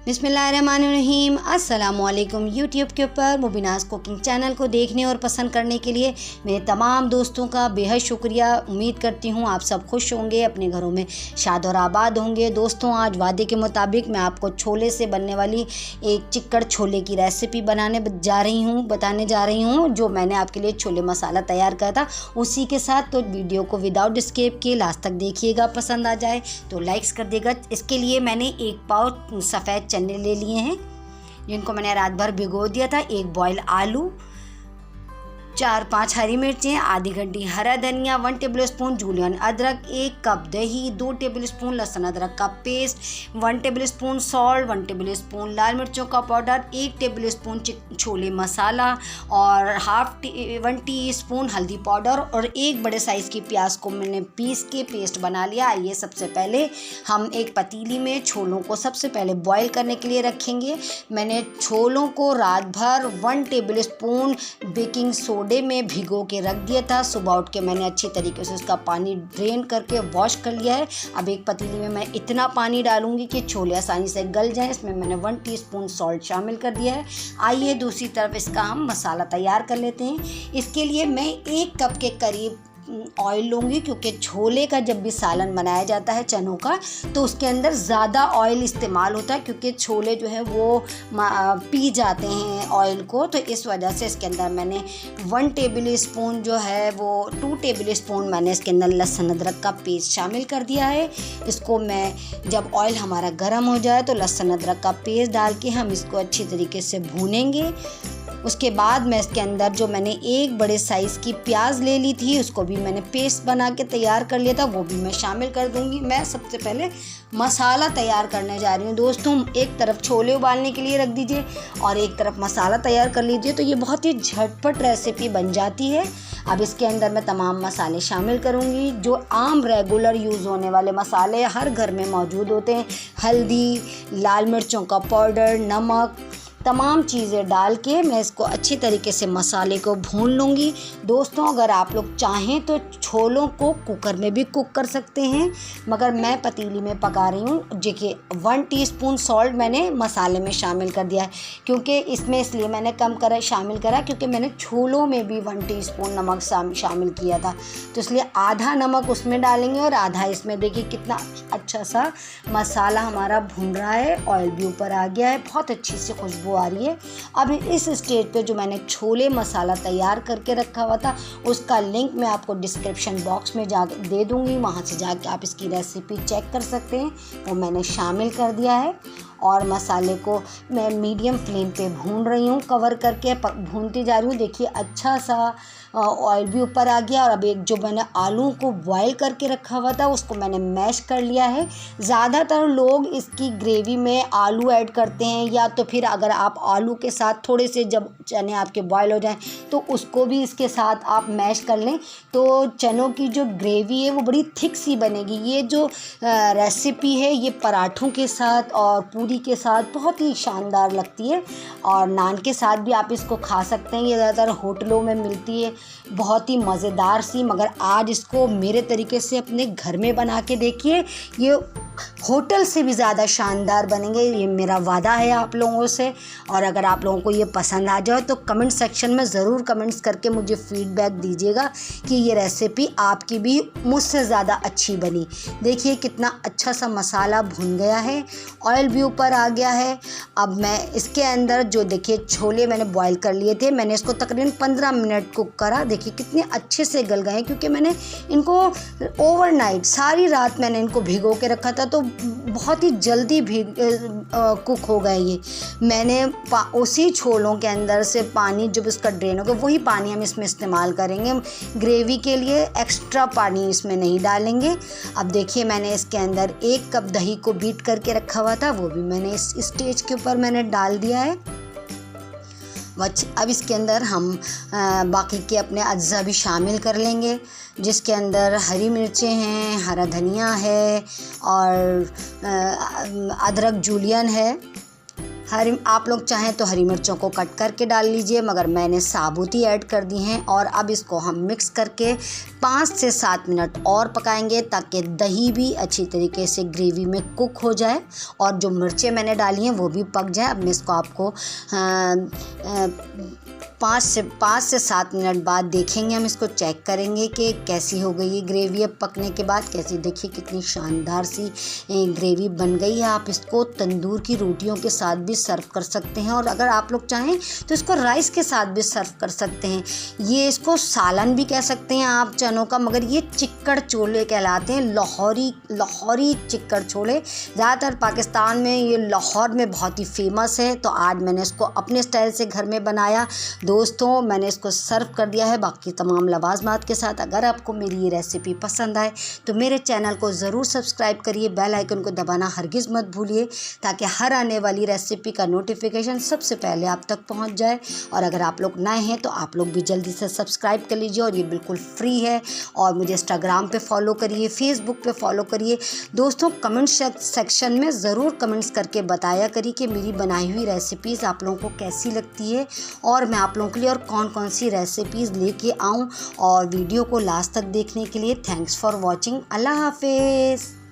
बिस्मिल्लाहिर्रहमानिर्रहीम। अस्सलामुअलैकुम। यूट्यूब के ऊपर मुबीनाज़ कुकिंग चैनल को देखने और पसंद करने के लिए मेरे तमाम दोस्तों का बेहद शुक्रिया। उम्मीद करती हूँ आप सब खुश होंगे, अपने घरों में शाद और आबाद होंगे। दोस्तों, आज वादे के मुताबिक मैं आपको छोले से बनने वाली एक चिक्कड़ छोले की रेसिपी बताने जा रही हूँ जो मैंने आपके लिए छोले मसाला तैयार किया था उसी के साथ। तो वीडियो को विदाउट स्किप के लास्ट तक देखिएगा, पसंद आ जाए तो लाइक्स कर देगा। इसके लिए मैंने 1 पाव सफ़ेद चने ले लिए हैं जिनको मैंने रात भर भिगो दिया था। 1 बॉयल आलू, 4-5 हरी मिर्चें, आधी गड्डी हरा धनिया, 1 टेबलस्पून जूलियन अदरक, 1 कप दही, 2 टेबलस्पून लहसुन अदरक का पेस्ट, 1 टेबलस्पून सॉल्ट, 1 टेबलस्पून लाल मिर्चों का पाउडर, 1 टेबलस्पून छोले मसाला और 1 टीस्पून हल्दी पाउडर और 1 बड़े साइज़ की प्याज को मैंने पीस के पेस्ट बना लिया। आइए सबसे पहले हम एक पतीली में छोलों को सबसे पहले बॉईल करने के लिए रखेंगे। मैंने छोलों को रात भर 1 टेबलस्पून बेकिंग सोडा में भिगो के रख दिया था। सुबह उठ के मैंने अच्छी तरीके से उसका पानी ड्रेन करके वॉश कर लिया है। अब एक पतीली में मैं इतना पानी डालूंगी कि छोले आसानी से गल जाएं। इसमें मैंने 1 टीस्पून सॉल्ट शामिल कर दिया है। आइए दूसरी तरफ इसका हम मसाला तैयार कर लेते हैं। इसके लिए मैं 1 कप के करीब ऑयल लूँगी क्योंकि छोले का जब भी सालन बनाया जाता है चनों का तो उसके अंदर ज़्यादा ऑयल इस्तेमाल होता है क्योंकि छोले जो है वो पी जाते हैं ऑयल को। तो इस वजह से इसके अंदर मैंने 1 टेबलस्पून जो है वो 2 टेबलस्पून मैंने इसके अंदर लहसुन अदरक का पेस्ट शामिल कर दिया है। इसको मैं जब ऑयल हमारा गर्म हो जाए तो लहसुन अदरक का पेस्ट डाल के हम इसको अच्छी तरीके से भूनेंगे। उसके बाद मैं इसके अंदर जो मैंने 1 बड़े साइज़ की प्याज ले ली थी उसको भी मैंने पेस्ट बना के तैयार कर लिया था, वो भी मैं शामिल कर दूंगी। मैं सबसे पहले मसाला तैयार करने जा रही हूँ। दोस्तों, एक तरफ छोले उबालने के लिए रख दीजिए और एक तरफ मसाला तैयार कर लीजिए तो ये बहुत ही झटपट रेसिपी बन जाती है। अब इसके अंदर मैं तमाम मसाले शामिल करूँगी जो आम रेगुलर यूज़ होने वाले मसाले हर घर में मौजूद होते हैं। हल्दी, लाल मिर्चों का पाउडर, नमक, तमाम चीज़ें डाल के मैं इसको अच्छी तरीके से मसाले को भून लूँगी। दोस्तों, अगर आप लोग चाहें तो छोलों को कुकर में भी कुक कर सकते हैं, मगर मैं पतीली में पका रही हूँ। देखिए 1 टीस्पून सॉल्ट मैंने मसाले में शामिल कर दिया है क्योंकि इसमें इसलिए मैंने शामिल करा क्योंकि मैंने छोलों में भी 1 टीस्पून नमक शामिल किया था, तो इसलिए आधा नमक उसमें डालेंगे और आधा इसमें। देखिए कितना अच्छा सा मसाला हमारा भून रहा है, ऑयल भी ऊपर आ गया है, बहुत अच्छी सी खुशबू आ रही है। अब इस स्टेज पे जो मैंने छोले मसाला तैयार करके रखा हुआ था उसका लिंक मैं आपको डिस्क्रिप्शन बॉक्स में जा दे दूँगी, वहाँ से जाके आप इसकी रेसिपी चेक कर सकते हैं। वो मैंने शामिल कर दिया है और मसाले को मैं मीडियम फ्लेम पे भून रही हूँ, कवर करके भूनती जा रही हूँ। देखिए अच्छा सा ऑयल भी ऊपर आ गया और अब एक जो मैंने आलू को बॉईल करके रखा हुआ था उसको मैंने मैश कर लिया है। ज़्यादातर लोग इसकी ग्रेवी में आलू ऐड करते हैं या तो फिर अगर आप आलू के साथ थोड़े से जब चने आपके बॉईल हो जाएं तो उसको भी इसके साथ आप मैश कर लें तो चनों की जो ग्रेवी है वो बड़ी थिक सी बनेगी। ये जो रेसिपी है ये पराठों के साथ और पूरी के साथ बहुत ही शानदार लगती है और नान के साथ भी आप इसको खा सकते हैं। ये ज़्यादातर होटलों में मिलती है, बहुत ही मज़ेदार सी, मगर आज इसको मेरे तरीके से अपने घर में बना के देखिए, ये होटल से भी ज़्यादा शानदार बनेंगे, ये मेरा वादा है आप लोगों से। और अगर आप लोगों को ये पसंद आ जाए तो कमेंट सेक्शन में ज़रूर कमेंट्स करके मुझे फीडबैक दीजिएगा कि ये रेसिपी आपकी भी मुझसे ज़्यादा अच्छी बनी। देखिए कितना अच्छा सा मसाला भुन गया है, ऑयल भी ऊपर आ गया है। अब मैं इसके अंदर जो देखिए छोले मैंने बॉईल कर लिए थे, मैंने इसको तकरीबन 15 मिनट कुक करा। देखिए कितने अच्छे से गल गए क्योंकि मैंने इनको ओवरनाइट सारी रात मैंने इनको भिगो के रखा था तो बहुत ही जल्दी भी कुक हो गए ये। मैंने उसी छोलों के अंदर से पानी जब इसका ड्रेन हो गया वही पानी हम इसमें इस्तेमाल करेंगे। ग्रेवी के लिए एक्स्ट्रा पानी इसमें नहीं डालेंगे। अब देखिए मैंने इसके अंदर 1 कप दही को बीट करके रखा हुआ था, वो भी मैंने इस स्टेज के ऊपर मैंने डाल दिया है। अब इसके अंदर हम बाकी के अपने अज्जा भी शामिल कर लेंगे जिसके अंदर हरी मिर्चें हैं, हरा धनिया है और अदरक जूलियन है, आप लोग चाहें तो हरी मिर्चों को कट करके डाल लीजिए, मगर मैंने साबुत ही ऐड कर दी हैं। और अब इसको हम मिक्स करके 5 से 7 मिनट और पकाएंगे ताकि दही भी अच्छी तरीके से ग्रेवी में कुक हो जाए और जो मिर्चें मैंने डाली हैं वो भी पक जाए। अब मैं इसको आपको 5 से 7 मिनट बाद देखेंगे, हम इसको चेक करेंगे कि कैसी हो गई है ग्रेवी। अब पकने के बाद कैसी, देखिए कितनी शानदार सी ग्रेवी बन गई है। आप इसको तंदूर की रोटियों के साथ भी सर्व कर सकते हैं और अगर आप लोग चाहें तो इसको राइस के साथ भी सर्व कर सकते हैं। ये इसको सालन भी कह सकते हैं आप चनों का, मगर ये चिक्कड़ छोले कहलाते हैं, लाहौरी चिक्कड़ छोले। ज़्यादातर पाकिस्तान में ये लाहौर में बहुत ही फेमस है। तो आज मैंने इसको अपने स्टाइल से घर में बनाया दोस्तों, मैंने इसको सर्व कर दिया है बाकी तमाम लवाजमात के साथ। अगर आपको मेरी ये रेसिपी पसंद आए तो मेरे चैनल को ज़रूर सब्सक्राइब करिए, बेल आइकन को दबाना हरगिज़ मत भूलिए ताकि हर आने वाली रेसिपी का नोटिफिकेशन सबसे पहले आप तक पहुंच जाए। और अगर आप लोग नए हैं तो आप लोग भी जल्दी से सब्सक्राइब कर लीजिए और ये बिल्कुल फ्री है। और मुझे इंस्टाग्राम पे फॉलो करिए, फेसबुक पे फॉलो करिए। दोस्तों कमेंट सेक्शन में ज़रूर कमेंट्स करके बताया करिए कि मेरी बनाई हुई रेसिपीज़ आप लोगों को कैसी लगती है और मैं आप लोगों के लिए और कौन कौन सी रेसिपीज़ लेके आऊँ। और वीडियो को लास्ट तक देखने के लिए थैंक्स फॉर वॉचिंग। अल्लाह हाफिज़।